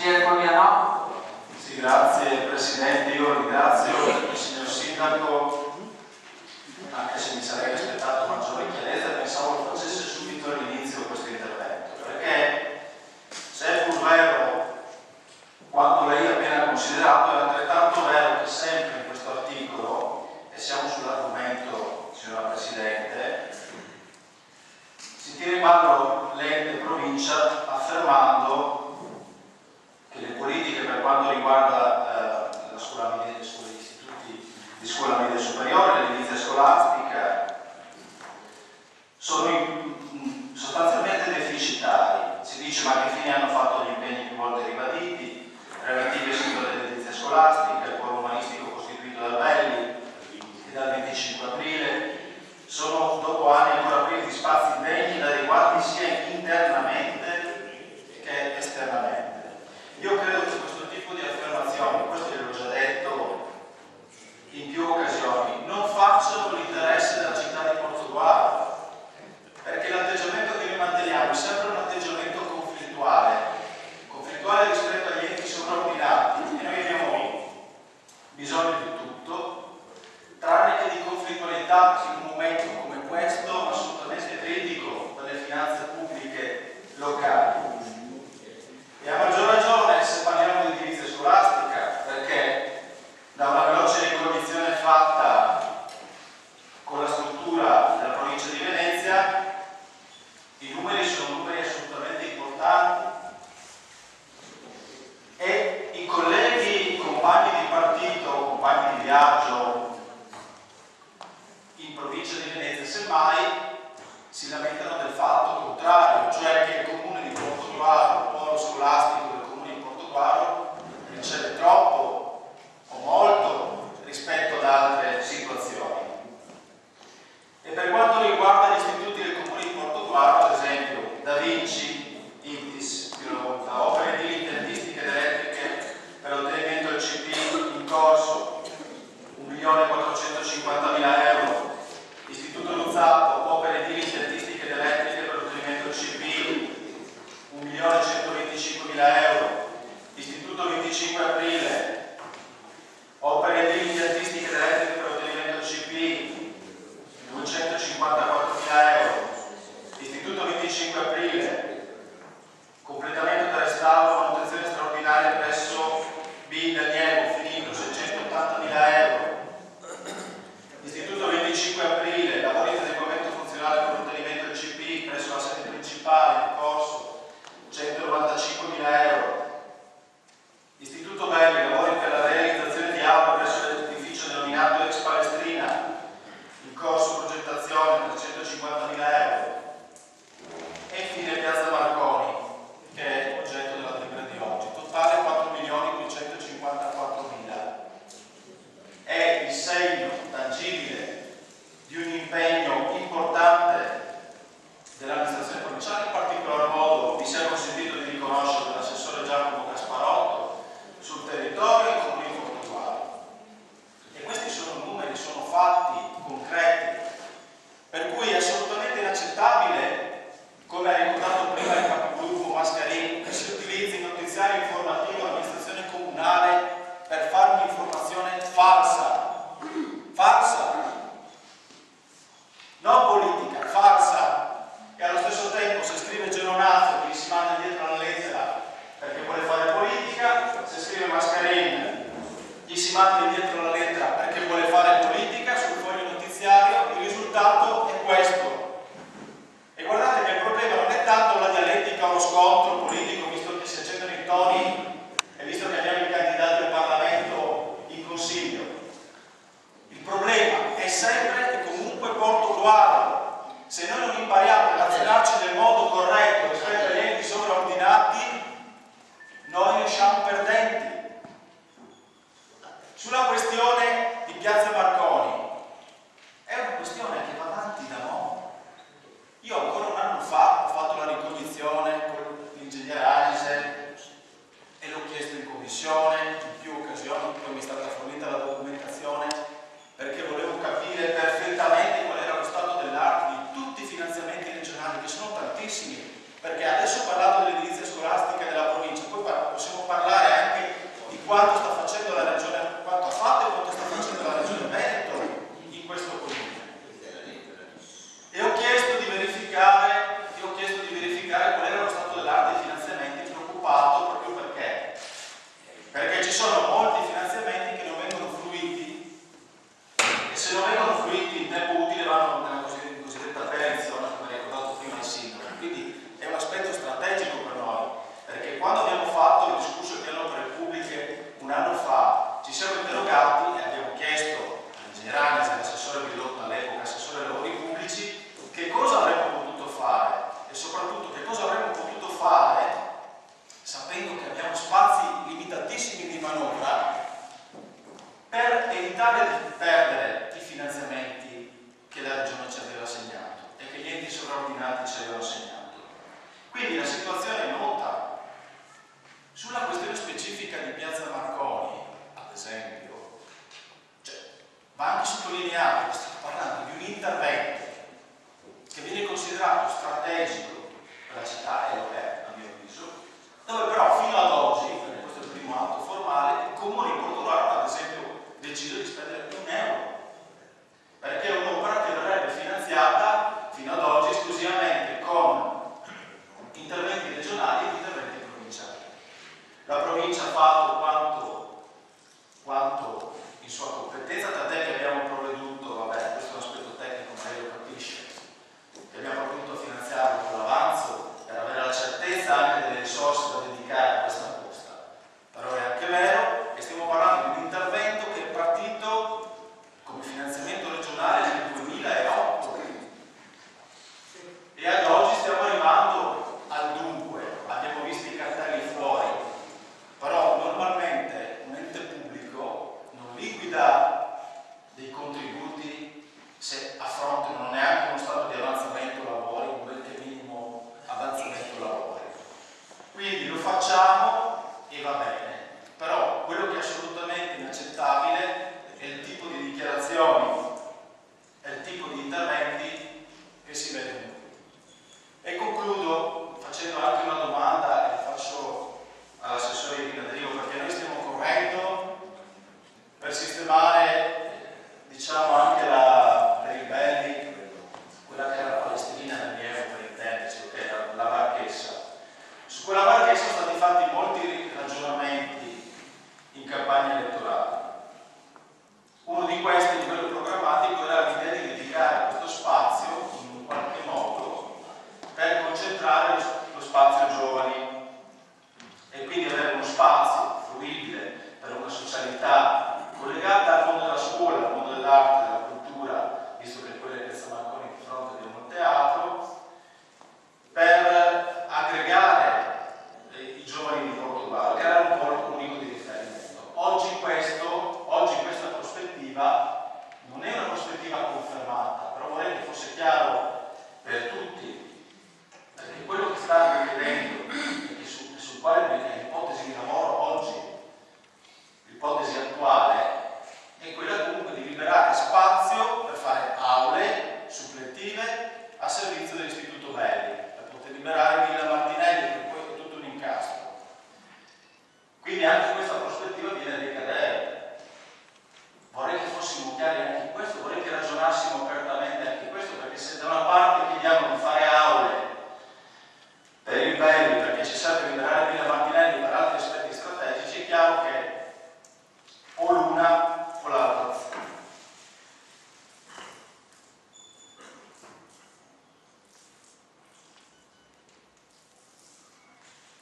Poliano. Sì, grazie Presidente, io ringrazio il signor Sindaco, anche se mi sarei aspettato maggiore chiarezza, pensavo lo facesse subito all'inizio questo intervento, perché se è pur vero quanto lei ha appena considerato, è altrettanto vero che sempre in questo articolo, e siamo sull'argomento, signora Presidente, si tira in ballo l'ente provincia affermando che le politiche per quanto riguarda la scuola media, gli istituti di scuola media superiore, l'edilizia scolastica, sono sostanzialmente deficitari. Si dice ma che fine hanno fatto gli impegni più volte ribaditi relativi al sito dell'edilizia scolastica, il polo umanistico costituito da Belli e dal 25 aprile, sono dopo anni ancora privi di spazi degni ed adeguati sia internamente che esternamente. Io credo che questo tipo di affermazioni, questo gliel'ho già detto in più occasioni, non facciano l'interesse della città di Portogruaro, perché l'atteggiamento che noi manteniamo è sempre un atteggiamento conflittuale rispetto agli enti sovraordinati, e noi abbiamo bisogno di tutto, tranne che di conflittualità in un momento come questo, assolutamente critico per le finanze pubbliche locali. E a maggior ragione se parliamo di edilizia scolastica, perché da una veloce ricognizione fatta con la struttura della provincia di Venezia, i numeri sono numeri assolutamente importanti e i colleghi, compagni di partito, compagni di viaggio in provincia di Venezia semmai si lamentano del fatto contrario, cioè che il comune di Portogruaro, il polo scolastico del comune di Portogruaro, riceve troppo o molto rispetto ad altre situazioni. E per quanto riguarda gli istituti del comune di Portogruaro, ad esempio Da Vinci, ITIS, opere edili impiantistiche ed elettriche per l'ottenimento del CP in corso, 1.450.000 euro. Istituto Luzzatto, opere edili impiantistiche ed elettriche per l'ottenimento del CP, 1.125.000 euro. Istituto 25 aprile, opere edili impiantistiche ed elettriche per l'ottenimento del CP, 254.000 euro. Istituto 25 aprile, completamento del restauro, manutenzione straordinaria presso B Danielo, finito, 680.000 euro. Istituto 25 aprile, lavori di adeguamento funzionale per l'ottenimento del CP presso la sede principale in corso, 195.000 euro. Istituto Belli, lavori per la realizzazione di aula presso l'edificio denominato Ex Palestrina, in corso progettazione, 350.000 euro. E infine Piazza Marconi, che è oggetto della delibera di oggi, totale 4.254.000. È il segno tangibile di un impegno importante dell'amministrazione provinciale, in particolar modo mi si è consentito di riconoscere dall'assessore Giacomo Gasparotto sul territorio e comune di Portogruaro. E questi sono numeri, sono fatti concreti, per cui è assolutamente inaccettabile, come ha ricordato prima il capogruppo Mascarini, che si utilizzi il notiziario informativo dell'amministrazione comunale per fare un'informazione falsa, non politica, falsa, e allo stesso tempo se scrive Geronato gli si manda dietro una lettera perché vuole fare politica, se scrive Mascarini gli si manda indietro una lettera perché vuole fare politica sul foglio notiziario. Il risultato è questo. E guardate che il problema non è tanto la dialettica o lo scontro politico, visto che si accendono i toni e visto che abbiamo i candidati al Parlamento in Consiglio. Il problema è sempre e comunque Portogruaro. Se noi non impariamo a relazionarci nel modo corretto rispetto agli enti sovraordinati, noi ne usciamo perdenti. Sulla questione di Piazza Marconi, è una questione che va avanti da mo'. Io ancora un anno fa ho fatto la ricognizione con l'ingegnere Alise e l'ho chiesto in commissione, in più occasioni, poi mi è stata fornita la documentazione, perché volevo capire perfettamente qual era lo stato dell'arte di tutti i finanziamenti regionali, che sono tantissimi, perché adesso ho parlato dell'edilizia scolastica della provincia, poi possiamo parlare se non vengono fruiti in tempo utile vanno nella cosiddetta perizione, come ricordato prima il sindaco. Quindi è un aspetto strategico per noi, perché quando abbiamo fatto il discusso del piano opere pubbliche un anno fa, ci siamo interrogati e abbiamo chiesto all'ingegner Agnese, all'assessore Bilotta all'epoca, assessore ai lavori pubblici, che cosa avremmo potuto fare e soprattutto che cosa avremmo potuto fare sapendo che abbiamo spazi limitatissimi di manovra per evitare di perdere i finanziamenti che la Regione ci aveva assegnato e che gli enti sovraordinati ci avevano assegnato. Quindi la situazione è nota. Sulla questione specifica di Piazza Marconi, ad esempio, va anche sottolineato che stiamo parlando di un intervento che viene considerato strategico per la città, e lo è, a mio avviso, dove però fino ad oggi, perché questo è il primo atto formale, i comuni in Portogruaro, ad esempio, deciso di spendere €1, perché è un'opera che verrebbe finanziata fino ad oggi esclusivamente con interventi regionali e interventi provinciali. La provincia ha fatto quanto in sua competenza, tant'è che abbiamo provveduto, vabbè, questo è un aspetto tecnico, ma lei lo capisce, che abbiamo provveduto a finanziarlo con l'avanzo per avere la certezza anche delle risorse da dedicare a questa posta. Però è anche vero che stiamo parlando di un intervento che è partito come finanziamento regionale nel 2008 e ad oggi stiamo arrivando al dunque. Abbiamo visto i cartelli fuori, però normalmente un ente pubblico non liquida dei contributi se a fronte non è neanche uno stato di avanzamento lavori, un benché minimo avanzamento lavori. Quindi lo facciamo e va bene, però quello che è assolutamente inaccettabile è il tipo di dichiarazioni, è il tipo di interventi che si vedono. E concludo facendo anche una domanda che faccio all'assessore Irina Derivo, perché noi stiamo correndo per sistemare, diciamo, anche per i belli, quella che era la Palestina nel Nieve, per intenderci, ok, la Marchessa. Su quella Marchessa sono stati fatti molti ragionamenti in campagna elettorale. Uno di questi, a livello programmatico, era l'idea di dedicare questo spazio in un qualche modo per concentrare lo spazio giovani e quindi avere uno spazio fruibile per una socialità collegata al mondo della scuola, al mondo dell'arte, della cultura, visto che quella è Piazza Marconi di fronte abbiamo un teatro, per aggregare i giovani di Portogruaro, creare un polo unico di riferimento. Oggi questa prospettiva non è una prospettiva confermata, però vorrei che fosse chiaro per tutti, perché quello che stanno chiedendo e sul quale è l'ipotesi di lavoro oggi, l'ipotesi attuale, è quella comunque di liberare spazio per fare aule suppletive a servizio dell'Istituto Belli, per poter liberare Villa Martinelli, che poi è tutto un incastro. Quindi anche questa prospettiva viene a ricadere. Vorrei che fossimo chiari anche in questo, vorrei che ragionassimo apertamente anche in questo, perché se da una parte chiediamo di fare aule per il belli, perché ci serve liberare Villa Martinelli per altri aspetti strategici, è chiaro che o l'una o l'altra.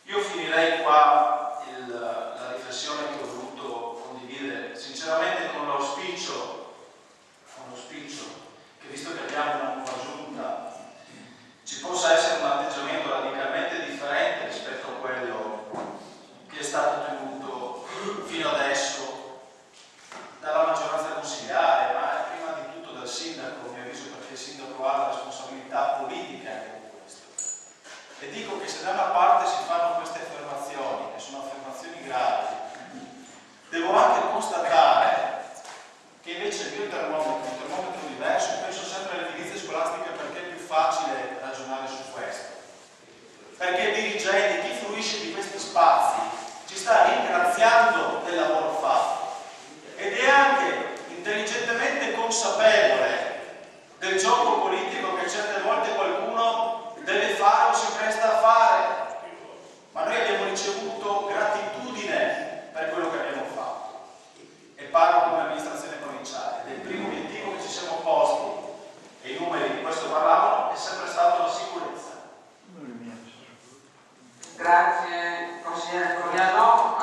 Io finirei qua la riflessione che ho voluto condividere, sinceramente con l'auspicio che, visto che abbiamo una nuova giunta, ci possa essere un atteggiamento radicalmente differente rispetto a quello che è stato tenuto fino adesso dalla maggioranza consigliare, ma prima di tutto dal sindaco, a mio avviso, perché il sindaco ha la responsabilità politica anche di questo. E dico che se da una parte si fanno queste affermazioni, che sono affermazioni gravi, devo anche constatare che invece il mio termometro è un termometro diverso, penso sempre all'edilizia scolastica perché è più facile ragionare su questo. Perché il dirigente, chi fruisce di questi spazi, ci sta ringraziando del lavoro fatto ed è anche intelligentemente consapevole del gioco politico che certe volte qualcuno deve fare o si presta a fare. Ma noi abbiamo ricevuto gratitudine per quello che abbiamo fatto e parlo come amministrazione provinciale ed è il primo obiettivo che ci consigliere Coriello,